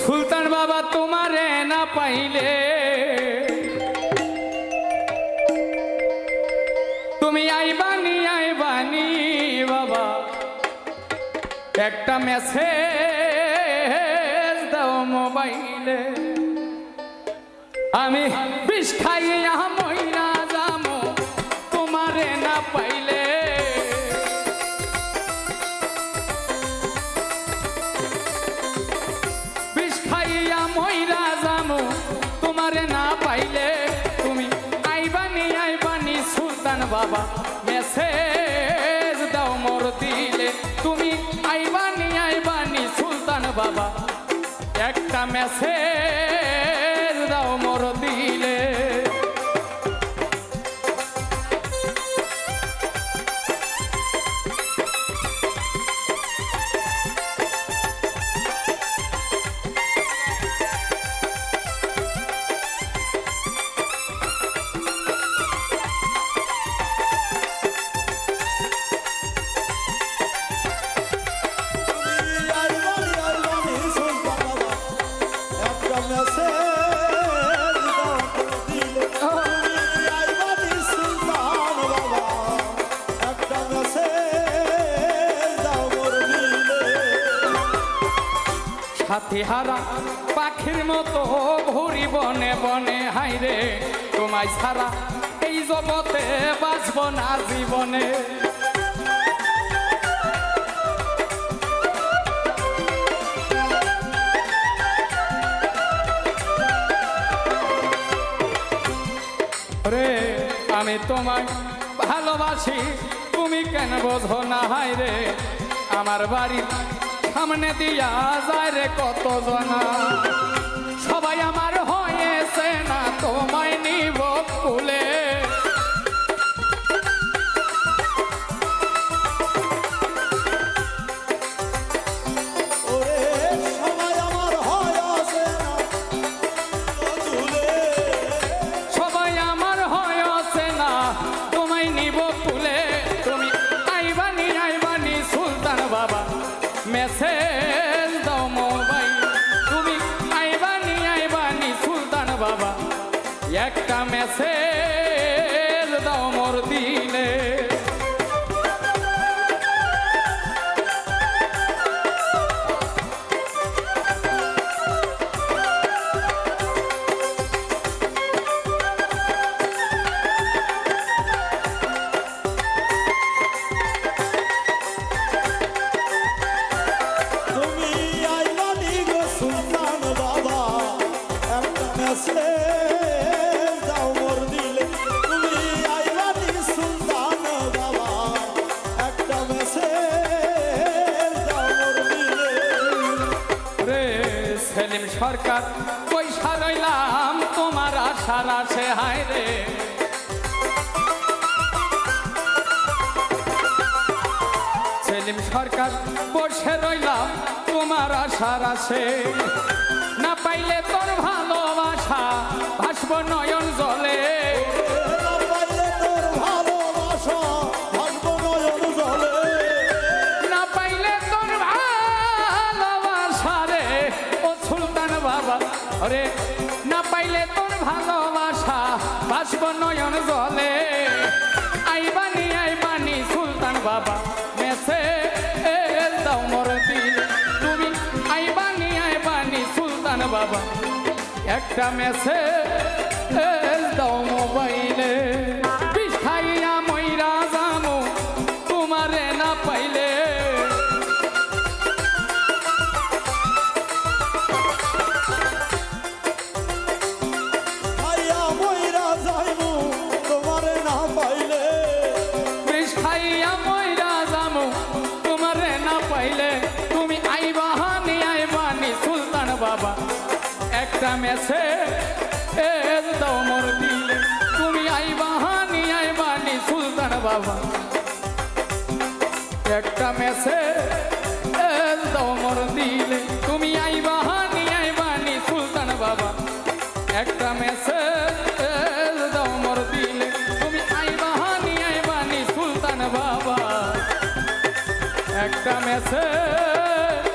সুলতান বাবা তোমারে না পাইলে তুমি আইবানি বাবা একটা মেসেজ দাও মোবাইলে আমি বিষ খাইয়া মইরা যামো তোমারে না পাইলে বিষ খাইয়া মইরা যামো তোমারে না পাইলে তুমি আইবানি সুলতান বাবা মেসেজ দাও মোর দিলে তুমি আইবানি সুলতান বাবা একটা মেসেজ দাও মোর দিলে সাথী হারা পাখির মতো ঘুরি বনে বনে হাইরে তোমায় ছাড়া এই জগতে বাঁচব না জীবনে রে আমি তোমায় ভালোবাসি তুমি কেন বোঝো না হাইরে আমার বাড়ি সামনে দিয়া যায় রে কত জনা সবাই আমার হয়েছে না তোমায় নিব কুলে সবাই আমার হয়েছে না তোমায় নিব কুলে তুমি আইবানি সুলতান বাবা মেসেজ দাও মোবাইল তুমি আইবানি সুলতান বাবা একটা মেসেজ দাও মোর দিলে সেলিম সরকার পয়সা রইলাম তোমার আশার আছে হায় রে সেলিম সরকার বসে রইলাম তোমার আশার আছে না পাইলে তোর ভালোবাসা ভাসব নয়ন জলে না পাইলে তোর ভালোবাসা রে ও সুলতান বাবা রে না পাইলে তোর ভালোবাসা ভাসব নয়ন জলে আইবানি সুলতান বাবা মেসেজ দাও মোর দিলে তুমি আইবানি সুলতান বাবা একটা মেসেজ দাও মোবাইলে বিষ খাইয়া মইরা যামো তোমারে না পাইলে বিষ খাইয়া মইরা যামো তোমারে না পাইলে তুমি আইবানি সুলতান বাবা একটা মেসেজ দাও মোর দিলে তুমি আইবানি সুলতান বাবা একটা মেসেজ দাও মোর দিলে তুমি আইবানি সুলতান বাবা একটা মেসেজ দাও মোর দিলে তুমি আইবানি সুলতান বাবা একটা মেসেজ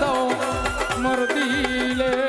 দাও মোর হইলে